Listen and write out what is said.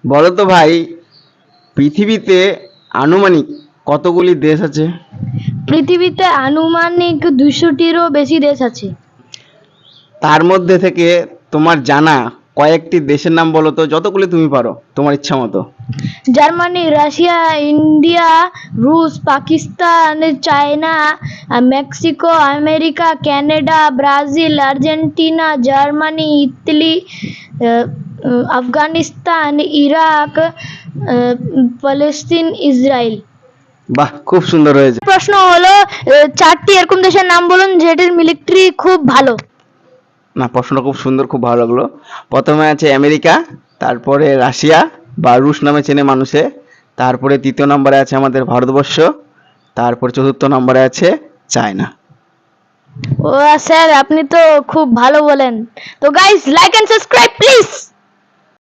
বলো তো ভাই, পৃথিবীতে আনুমানিক কতগুলি দেশ আছে? পৃথিবীতে আনুমানিক 200টিরও বেশি দেশ আছে। তার মধ্যে থেকে তোমার জানা কয়েকটি দেশের নাম বলো তো, যতগুলি তুমি পারো তোমার ইচ্ছা মতো। জার্মানি, রাশিয়া, ইন্ডিয়া, রুশ, Pakistan, China, Mexico, America, Canada, Brazil, Argentina, Germany, Italy, Afghanistan, Iraq, Palestine, Israel. বাহ, খুব সুন্দর হয়েছে। প্রশ্ন হলো, 4টি এরকম দেশের নাম বলুন যেটির মিলিটারি খুব ভালো। না, প্রশ্নটা খুব সুন্দর, খুব ভালো লাগলো। প্রথমে আছে আমেরিকা, তারপরে রাশিয়া বা রুশ নামে চেনে মানুষে, তারপরে তৃতীয় নম্বরে আছে আমাদের ভারতবর্ষ, তারপর চতুর্থ নম্বরে আছে চায়না। ও স্যার, আপনি তো খুব ভালো বলেন। তো guys, like and subscribe please.